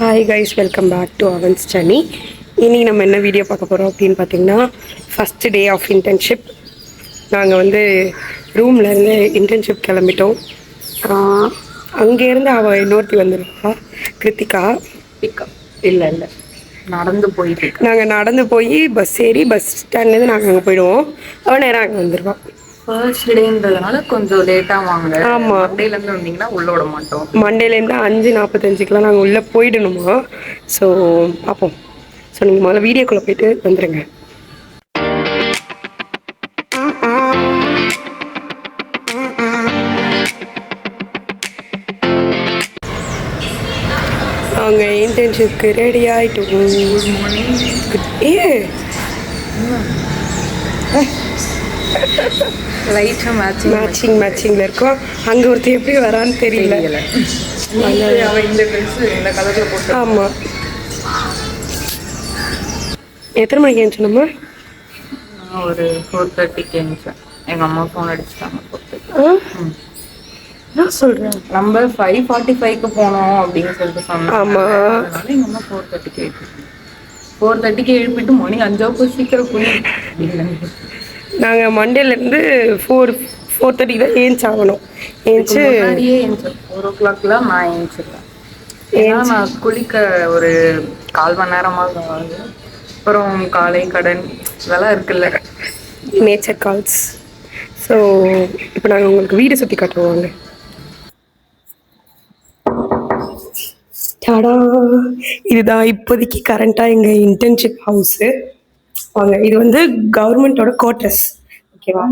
Hi guys, welcome back to அவன்ஸ் journey. இன்றைக்கி நம்ம என்ன வீடியோ பார்க்க போகிறோம் அப்படின்னு பார்த்தீங்கன்னா, ஃபஸ்ட்டு டே ஆஃப் இன்டர்ன்ஷிப். நாங்கள் வந்து ரூம்லேருந்து இன்டர்ன்ஷிப் கிளம்பிட்டோம். அங்கேருந்து அவள் இன்னொருத்தி வந்துருக்கா, கிருத்திகா. பிக்கப் இல்லை நடந்து போயிட்டு நாங்கள் நடந்து போய் பஸ் ஏறி பஸ் ஸ்டாண்ட்லேருந்து நாங்கள் அங்கே போயிடுவோம். அவள் நேரம் அங்கே வந்துடுவான். ஃபர்ஸ்ட் டேன்றதுனால கொஞ்சம் லேட்டாக வாங்க. ஆமாம், மண்டேலேருந்து வந்தீங்கன்னா உள்ளே விட மாட்டோம். மண்டேலேருந்து 5:45 நாங்கள் உள்ளே போயிடணுமா. ஸோ பார்ப்போம். ஸோ நீங்கள் முதல்ல வீடியோக்குள்ளே போயிட்டு வந்துடுங்க. அவங்க இன்டர்ன்ஷிப்க்கு ரெடி ஆகிட்டோம். Good morning. லைட்டாக மேட்சிங்கில் இருக்கோம். அங்கே ஒருத்தர் எப்படி வரான்னு தெரியல. அவள் இந்த ட்ரெஸ்ஸு இந்த கலரில் போட்டு. ஆமாம். எத்தனை மணிக்கு எழுந்துச்சு நம்ம? நான் ஒரு 4:30க்கு எழுந்துச்சேன். எங்கள் அம்மா ஃபோன் அடிச்சுட்டாங்க 4:30. நான் சொல்கிறேன், நம்ம 5:45க்கு போனோம் அப்படின்னு சொல்லிட்டு சொன்னோம். ஆமாம். அதனால எங்கள் அம்மா 4:30க்கு எழுப்பிட்டு 4:30க்கு எழுப்பிட்டு மார்னிங் 5 சீக்கிரம் போய் அப்படின்னு. நாங்கள் மண்டேலேருந்து 4:30 தான் ஏஞ்சாகணும். ஏஞ்சி 4 o'clockலாம் நான் ஏஞ்சிருக்கேன். ஏன்னா நான் குளிக்க ஒரு 1/4 மணி நேரமாக ஆகுது. அப்புறம் காலை கடன் இதெல்லாம் இருக்குல்ல, நேச்சர் கால்ஸ். ஸோ இப்போ நாங்கள் உங்களுக்கு வீடு சுற்றி காட்டுவோங்க. டாடா, இதுதான் இப்போதைக்கு கரண்ட்டாக எங்கள் இன்டர்ன்ஷிப் ஹவுஸு. வாங்க, இது வந்து கவர்மெண்ட்டோட குவார்ட்டர்ஸ். ஓகேவா?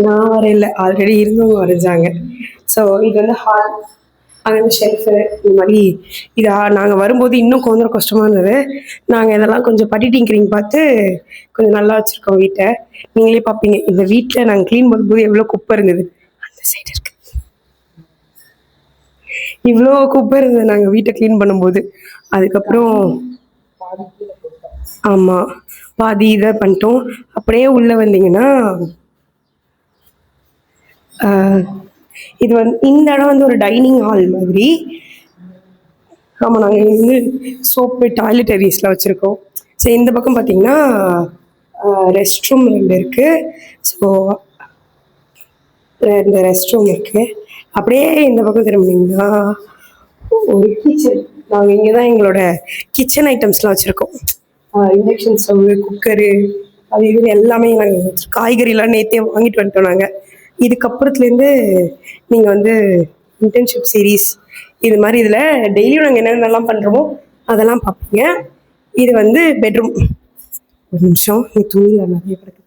நான் வரையில, ஆல்ரெடி இருந்தவங்க வரைஞ்சாங்க. ஸோ இது வந்து ஹால், அங்கே வந்து ஷெல்ஃபு, இந்த மாதிரி. நாங்கள் வரும்போது இன்னும் கொஞ்சம் கஷ்டமாக இருந்தது. நாங்கள் இதெல்லாம் கொஞ்சம் பட்டி டிங்கரிங் பார்த்து கொஞ்சம் நல்லா வச்சுருக்கோம் வீட்டை. நீங்களே பார்ப்பீங்க, இந்த வீட்டில் நாங்கள் க்ளீன் பண்ணும்போது எவ்வளோ குப்பை இருந்தது. அந்த சைடு இருக்கு, இவ்வளோ குப்பை இருந்தது நாங்கள் வீட்டை க்ளீன் பண்ணும்போது. அதுக்கப்புறம் ஆமாம், பாதி இதை பண்ணிட்டோம். அப்படியே உள்ளே வந்தீங்கன்னா இது வந்து இந்த இடம் வந்து ஒரு டைனிங் ஹால் மாதிரி. ஆமாம், நாங்கள் வந்து சோப்பு டாய்லெட்டரிஸ்லாம் வச்சுருக்கோம். ஸோ இந்த பக்கம் பார்த்தீங்கன்னா ரெஸ்ட் ரூம் 2 இருக்குது. ஸோ இந்த ரெஸ்ட் ரூம் இருக்குது. அப்படியே இந்த பக்கம் திரும்பினீங்கன்னா ஒரு கிச்சன். நாங்கள் இங்கே தான் எங்களோட கிச்சன் ஐட்டம்ஸ்லாம் வச்சுருக்கோம். இண்டக்ஷன் ஸ்டவ்வு, குக்கரு, அது இது எல்லாமே நாங்கள் காய்கறிலாம் நேற்றே வாங்கிட்டு வந்துட்டோம். நாங்கள் இதுக்கப்புறத்துலேருந்து நீங்கள் வந்து இன்டர்ன்ஷிப் சீரீஸ் இது மாதிரி இதில் டெய்லியும் நாங்கள் என்னென்னலாம் பண்ணுறோமோ அதெல்லாம் பார்ப்பீங்க. இது வந்து பெட்ரூம். ஒரு நிமிஷம், நீ துணியில் நிறைய கிடக்குது.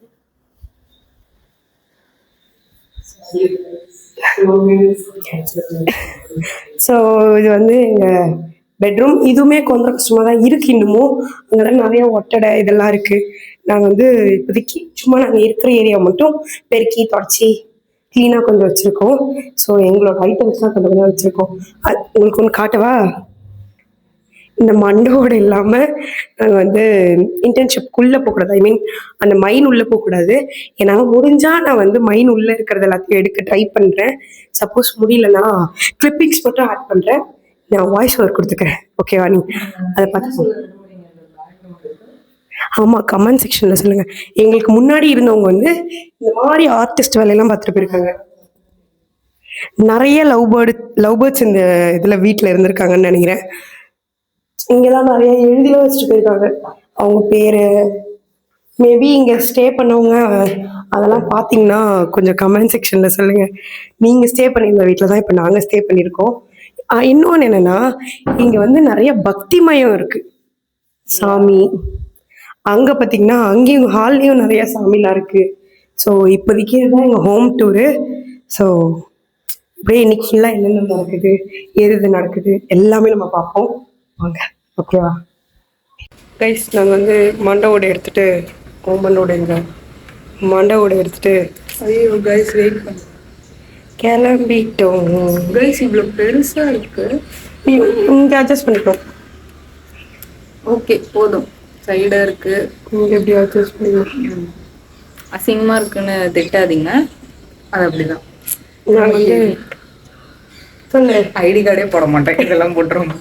ஸோ இது வந்து எங்கள் பெட்ரூம். இதுவுமே கொஞ்சம் கஷ்டமாக தான் இருக்குது. இன்னமும் அங்கெல்லாம் நிறைய ஒட்டடை இதெல்லாம் இருக்குது. நாங்கள் வந்து இப்போதைக்கு சும்மா நாங்கள் இருக்கிற ஏரியா மட்டும் பெருக்கி தொடச்சி க்ளீனாக கொஞ்சம் வச்சுருக்கோம். ஸோ எங்களோட ஐட்டம்ஸ்லாம் கொஞ்சம் கொஞ்சம் வச்சுருக்கோம். அது உங்களுக்கு ஒன்று காட்டவா? இந்த மண்டோடு இல்லாமல் நாங்கள் வந்து இன்டர்ன்ஷிப்குள்ளே போகக்கூடாது. ஐ மீன் அந்த மைன் உள்ளே போகக்கூடாது. என்னால் முடிஞ்சால் நான் வந்து மைன் உள்ளே இருக்கிறது எல்லாத்தையும் எடுக்க ட்ரை பண்ணுறேன். சப்போஸ் முடியலன்னா கிளிப்பிங்ஸ் மட்டும் ஆட் பண்ணுறேன். நான் வாய்ஸ் ஓவர் கொடுத்துக்கிறேன். ஓகேவா? நீ அதை பார்த்து ஆமாம், கமெண்ட் செக்ஷனில் சொல்லுங்கள். எங்களுக்கு முன்னாடி இருந்தவங்க வந்து இந்த மாதிரி ஆர்டிஸ்ட் வேலையெல்லாம் பார்த்துட்டு போயிருக்காங்க. நிறைய லவ் பேர்ட்ஸ் இந்த இதில் வீட்டில் இருந்திருக்காங்கன்னு நினைக்கிறேன். இங்கெல்லாம் நிறைய எழுதிலாம் வச்சுட்டு போயிருக்காங்க அவங்க பேர். மேபி இங்கே ஸ்டே பண்ணவங்க அதெல்லாம் பார்த்தீங்கன்னா கொஞ்சம் கமெண்ட் செக்ஷனில் சொல்லுங்கள். நீங்கள் ஸ்டே பண்ணியிருந்த வீட்டில் தான் இப்போ நாங்கள் ஸ்டே பண்ணியிருக்கோம். இன்னொன்று என்னென்னா, இங்கே வந்து நிறைய பக்திமயம் இருக்குது. சாமி அங்கே பார்த்தீங்கன்னா அங்கேயும் ஹால்லேயும் நிறைய சாமிலாம் இருக்குது. ஸோ இப்போதைக்கு இதுதான் எங்கள் ஹோம் டூரு. ஸோ இப்படியே இன்னைக்கு ஃபுல்லாக என்னென்ன நடக்குது, எது நடக்குது எல்லாமே நம்ம பார்ப்போம். வாங்க, ஓகேவா கைஸ்? நாங்கள் வந்து மண்டவோட எடுத்துகிட்டு மண்டவோட எடுத்துகிட்டு ஐயோ கைஸ் வெயிட் பண்ணு, கிளம்பிட்டோம். கைஸ் இவ்வளோ பெருசாக இருக்குது. இங்கே அட்ஜஸ்ட் பண்ணிட்டோம். ஓகே போதும். சைடாக இருக்குது, இங்கே எப்படி அட்ஜஸ்ட் பண்ணிடுவோம். அசிங்கமாக இருக்குன்னு திட்டாதீங்க, அது அப்படிதான். நாங்கள் வந்து சொல்லு. ஐடி கார்டே போட மாட்டேன், இதெல்லாம் போட்டுருவோம்.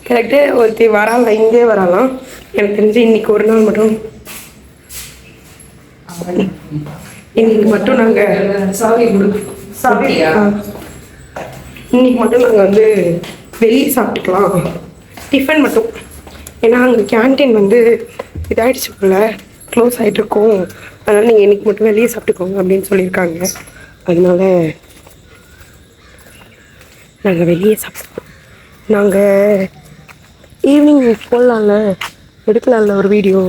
கரெக்டு. ஒருத்தி வரலாம், இங்கே வரலாம். எனக்கு தெரிஞ்சு இன்னைக்கு ஒரு நாள் மட்டும், இன்னைக்கு மட்டும் நாங்கள் சாவி சாப்பிட்டியா? இன்னைக்கு மட்டும் நாங்கள் வந்து வெளியே சாப்பிட்டுக்கலாம், டிஃபன் மட்டும். ஏன்னா அங்கே கேன்டீன் வந்து இதாகிடுச்சு போல, க்ளோஸ் ஆகிட்டு இருக்கோம். அதனால் நீங்கள் இன்னைக்கு மட்டும் வெளியே சாப்பிட்டுக்கோங்க அப்படின்னு சொல்லியிருக்காங்க. அதனால நாங்கள் வெளியே சாப்பிட்டோம். நாங்கள் ஈவினிங் போடலாம்ல, எடுக்கலாம்ல ஒரு வீடியோ.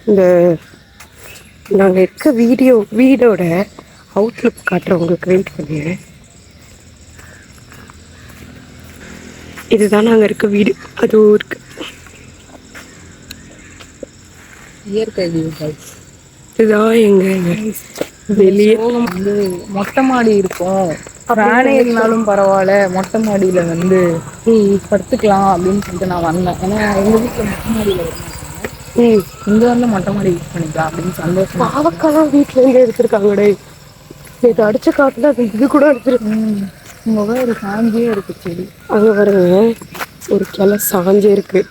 இந்த நாங்கள் இருக்க வீடோட அவுட்லுக் காட்டுறவங்களுக்கு வெயிட் பண்ணுங்க. இதுதான் நாங்கள் இருக்க வீடு, அதுவும் இருக்கு. இயற்கை இதுதான் எங்க வெளியே வந்து மொட்டை மாடி இருக்கும். ஃபேனே இருந்தாலும் பரவாயில்ல, மொட்டை மாடியில வந்து படுத்துக்கலாம் அப்படின்னு சொல்லிட்டு நான் வந்தேன். ஏன்னா எங்க வீட்டுல மொட்டை மாடியில இங்க வந்து மொட்டை மாடி யூஸ் பண்ணிக்கலாம் அப்படின்னு சந்தோஷம். பாவக்காலாம் வீட்டுல இருந்து எடுத்திருக்காங்கடே. நேற்று அடிச்ச காத்துல அது இது கூட எடுத்துருக்கு. இங்க ஒரு சாஞ்சியே இருக்கு செடி. அங்க பாருங்க, ஒரு கிளை சாஞ்சே இருக்கு.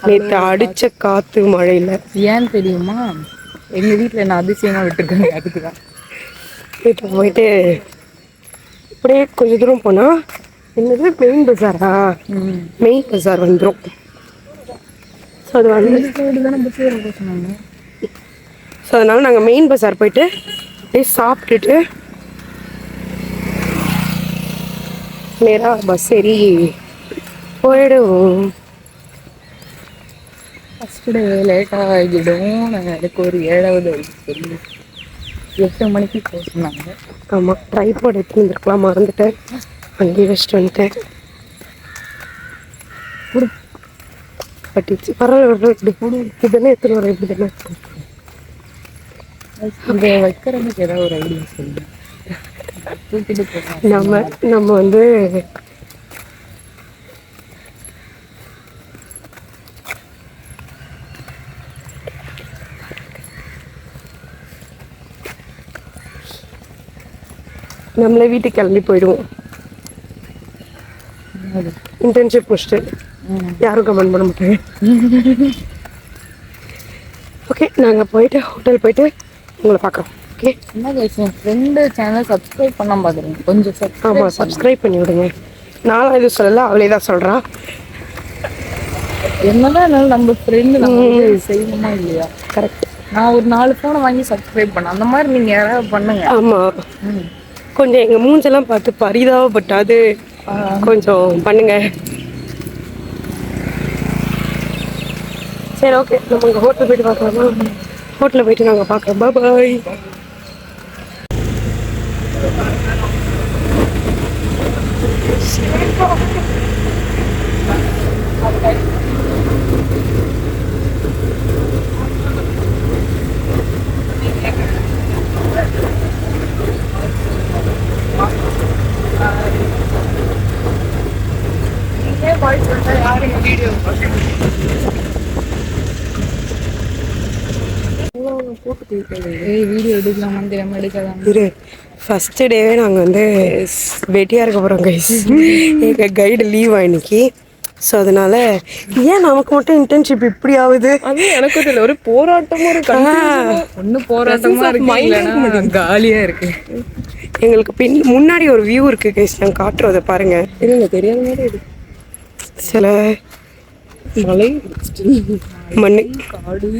நேற்று அடிச்ச காத்து மழையில. ஏன்னு தெரியுமா? எங்க வீட்டுல என்ன அதிசயமா விட்டுருக்காங்க, அதுக்குதான். நேற்று போயிட்டு இப்படியே கொஞ்சம் தூரம் போனா என்னது மெயின் பஸாரா, மெயின் பஸார் வந்துடும். ஸோ அது வந்து சொன்னாங்க. ஸோ அதனால நாங்கள் மெயின் பஸார் போயிட்டு அப்படியே சாப்பிட்டுட்டு நேராக பஸ் ஏறி போயிடுவோம். ஃபஸ்ட்டு டே லேட்டாக ஆகிடும். நாங்கள் அதுக்கு ஒரு 7வது சொல்லி 8 மணிக்கு போக சொன்னாங்க. ஆமாம், ட்ரைபாட் எடுத்துன்னு வந்துருக்கலாம், மறந்துட்டேன். அங்கேயே வச்சுட்டு வந்துட்டேன். பட்டிச்சு பரவாயில்ல, இப்படி போடு. இப்படிதானே எடுத்துன்னு வரேன், இப்படி தானே இங்கே வைக்கிறதுக்கு ஏதாவது ஒரு ஐடியா சொல்லுங்க. தூக்கிட்டு போகலாம். நம்ம வந்து நம்மளே வீட்டுக்கு கிளம்பி போயிடுவோம். இன்டர்ன்ஷிப் முடிச்சுட்டு யாரும் கமெண்ட் பண்ண மாட்டாங்க. ஓகே, நாங்கள் போயிட்டு ஹோட்டல் போயிட்டு உங்களை பார்க்குறோம். ஓகே, என்ன பேசுவோம்? ஃப்ரெண்டு சேனல் சப்ஸ்கிரைப் பண்ண பார்க்குறேன், கொஞ்சம் ஆமாம் சப்ஸ்கிரைப் பண்ணி விடுங்க. நானும் எதுவும் சொல்லலை, அவளே தான் சொல்கிறான். என்னதான் இருந்தாலும் நம்ம ஃப்ரெண்டு நம்ம செய்யணுமா இல்லையா? கரெக்ட். நான் ஒரு 4 ஃபோனை வாங்கி சப்ஸ்கிரைப் பண்ணேன். அந்த மாதிரி நீங்கள் யாராவது பண்ணுங்க. ஆமாம், கொஞ்சம் எங்கள் மூஞ்செல்லாம் பார்த்து பரிதாபப்பட்டாது கொஞ்சம் பண்ணுங்க. சரி, ஓகே, நம்ம இங்கே ஹோட்டல் போயிட்டு பார்க்கலாமா? ஹோட்டலில் போயிட்டு நாங்கள் பார்க்குறோம். பாய். வீடியோ எடுக்கலாமான்னு தெரியாமல் எடுக்கலாம். இரு, ஃபஸ்ட்டு டேவே நாங்கள் வந்து வெட்டியாக இருக்க போகிறோம் கைஸ். எங்கள் கைடு லீவ் இன்னைக்கு. ஸோ அதனால ஏன் நமக்கு மட்டும் இன்டர்ன்ஷிப் இப்படி ஆகுது? அது எனக்கு தெரியல, ஒரு போராட்டமும் இருக்கு. ஒன்று போராட்டமாக இருக்கு, காலியாக இருக்கு. எங்களுக்கு முன்னாடி ஒரு வியூ இருக்கு கைஸ், நாங்கள் காட்டுறோம், அதை பாருங்க. இல்லை தெரியாத மாதிரி இருக்கு. சில மலை, மண்ணு, காடு.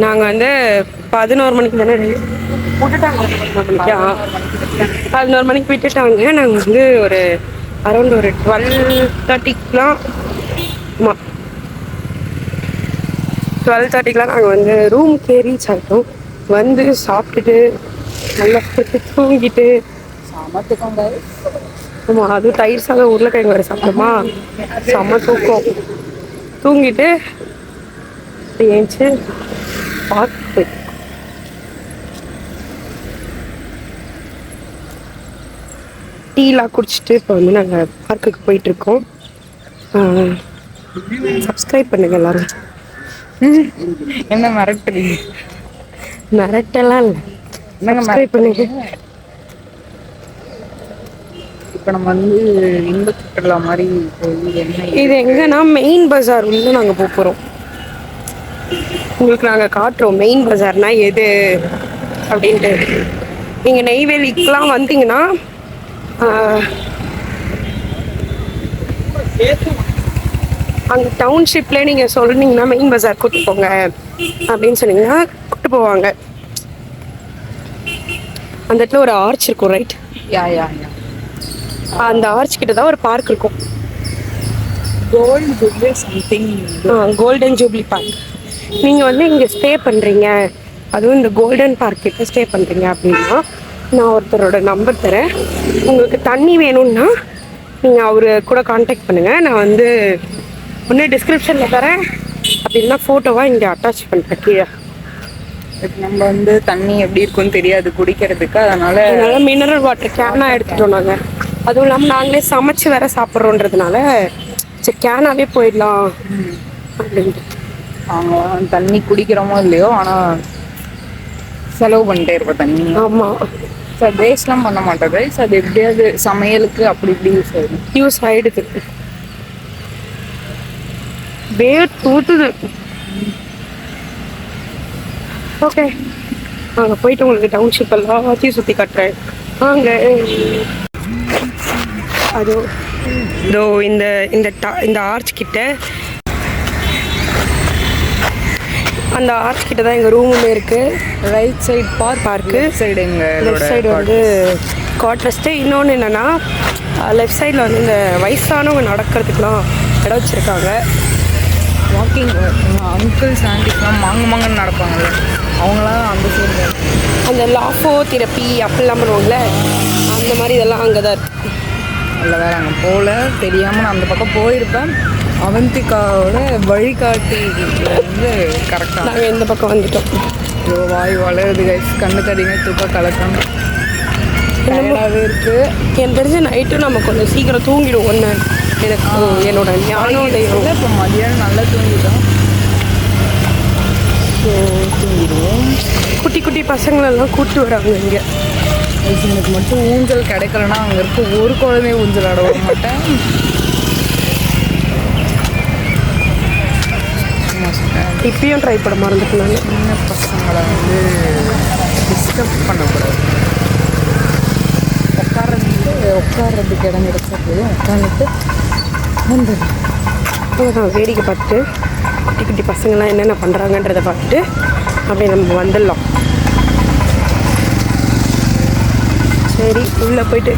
நாங்கள் வந்து 11 மணிக்கு தானே விட்டுட்டாங்க. 11 மணிக்கு விட்டுட்டாங்க. நாங்கள் வந்து ஒரு அரௌண்ட் ஒரு 12:30க்கெலாம் 12:30க்கெலாம் நாங்கள் வந்து ரூமுக்கு ரீச் ஆகிட்டோம். வந்து சாப்பிட்டுட்டு நல்லா தூங்கிட்டு பார்த்துக்கோங்க. ஆமாம், அதுவும் தயிர் சாதம் உருளைக்கிழங்கு வேறு சாப்பிட்டோமா, செம்ம தூக்கம். தூங்கிட்டு ஏஞ்சி பார்க்கு டீலாம் குடிச்சிட்டு இப்போ வந்து நாங்கள் பார்க்குக்கு போயிட்டுருக்கோம். சப்ஸ்கிரைப் பண்ணுங்க எல்லாரும். என்ன மிரட்டுறீங்க? மிரட்டெல்லாம் இல்லை, சப்ஸ்கிரைப் பண்ணுங்க. இப்போ நம்ம வந்து இன்ப சுற்றுலா மாதிரி போய் என்ன இது எங்கன்னா மெயின் பஜார் உள்ள நாங்கள் போக போகிறோம். உங்களுக்கு நாங்கள் காட்டுறோம் மெயின் பஜார்னா எது அப்படின்ட்டு. நீங்கள் நெய்வேலிக்கெலாம் வந்தீங்கன்னா அங்கே டவுன்ஷிப்லேயே நீங்கள் சொன்னீங்கன்னா மெயின் பஜார் கூப்பிட்டு போங்க அப்படின்னு சொன்னீங்கன்னா கூப்பிட்டு போவாங்க. அந்த இடத்துல ஒரு ஆர்ச் இருக்கும், ரைட்? யா யா யா அந்த ஆர்ச் கிட்ட தான் ஒரு பார்க் இருக்கும், gold jubilee something. Golden jubilee park. நீங்கள் வந்து இங்கே ஸ்டே பண்ணுறீங்க, அதுவும் இந்த கோல்டன் பார்க் கிட்ட ஸ்டே பண்ணுறீங்க அப்படின்னா நான் ஒருத்தரோட நம்பர் தரேன். உங்களுக்கு தண்ணி வேணும்னா நீங்கள் அவரு கூட காண்டாக்ட் பண்ணுங்கள். நான் வந்து ஒன்று டிஸ்கிரிப்ஷனில் தரேன், அப்படின்னா ஃபோட்டோவாக இங்கே அட்டாச் பண்ணுறேன் கீழே. நம்ம வந்து தண்ணி எப்படி இருக்குன்னு தெரியாது குடிக்கிறதுக்கு, அதனால மினரல் வாட்டர் கேனாக எடுத்துட்டோம் நாங்கள். அதுவும் இல்லாமல் நாங்களே சமைச்சு வேற சாப்பிட்றோன்றதுனால சரி கேனாவே போயிடலாம் அப்படின்ட்டு. அவங்க தண்ணி குடிக்கிறோமோ இல்லையோ, ஆனால் செலவு பண்ணிட்டே இருப்போம் தண்ணி. ஆமாம் சார், வேஸ்ட்லாம் பண்ண மாட்டோம் கைஸ். அது எப்படியாவது சமையலுக்கு அப்படி இப்படி யூஸ் ஆகிடுது. வேர் தூத்துது. ஓகே, அங்கே போயிட்டு உங்களுக்கு டவுன்ஷிப் எல்லாத்தையும் சுற்றி காட்டுறேன். வாங்க. அதோ இதோ இந்த இந்த ஆர்ச் கிட்ட, அந்த ஆர்ச் கிட்ட தான் எங்கள் ரூமுமே இருக்குது. ரைட் சைடு பார்க்கு, சைடு எங்கள் லெஃப்ட் சைடு வந்து குவார்ட்ரஸ்ட்டு. இன்னொன்று என்னென்னா லெஃப்ட் சைடில் வந்து இந்த வயசானவங்க நடக்கிறதுக்குலாம் இடம் வச்சுருக்காங்க. வாக்கிங் அங்கிள்ஸ் ஆண்டிஸ்லாம் மாங்கன்னு நடப்பாங்கல்ல, அவங்களாம் அந்த சைடு. அந்த லாஃபோ தெரப்பி அப்படிலாம் பண்ணுவாங்களே, அந்த மாதிரி இதெல்லாம் அங்கே தான் இருக்குது. நல்ல வேறு அங்கே போகல, தெரியாமல் நான் அந்த பக்கம் போயிருப்பேன். அவந்திகாவோட வழிகாட்டி வந்து கரெக்டாக நாங்கள் இந்த பக்கம் வந்துட்டோம். ஐயோ, வாய் வளருது கைஸ், கண்ணு தடிங்க, தூக்கம் கலக்கம், டயர்டாகவே இருக்குது. எனக்கு தெரிஞ்ச நைட்டு நம்ம கொஞ்சம் சீக்கிரம் தூங்கிடுவோம். ஒன்று எனக்கு என்னோட ஞானோதயம். இப்போ மதியானம் நல்லா தூங்கிட்டோம். ஸோ தூங்கிடுவோம். குட்டி குட்டி பசங்களெல்லாம் கூப்பிட்டு வராங்க இங்கே. எனக்கு மட்டும் ஊஞ்சல் கிடைக்கலன்னா அங்கே இருக்க ஒரு குழந்தைய ஊஞ்சல் ஆட விட மாட்டேன். இப்பயும் ட்ரை பண்ண மறந்துட்டேன். சின்ன பசங்களை வந்து டிஸ்டர்ப் பண்ணக்கூடாது. உட்கார்றதுக்கு இடம் கிடைச்சா போதும், உட்காந்துட்டு வந்துடும். வேடிக்கை பார்த்துட்டு குட்டி குட்டி பசங்கள்லாம் என்னென்ன பண்ணுறாங்கன்றதை பார்த்துட்டு அப்படியே நம்ம வந்துடலாம். சரி, உள்ளே போயிட்டு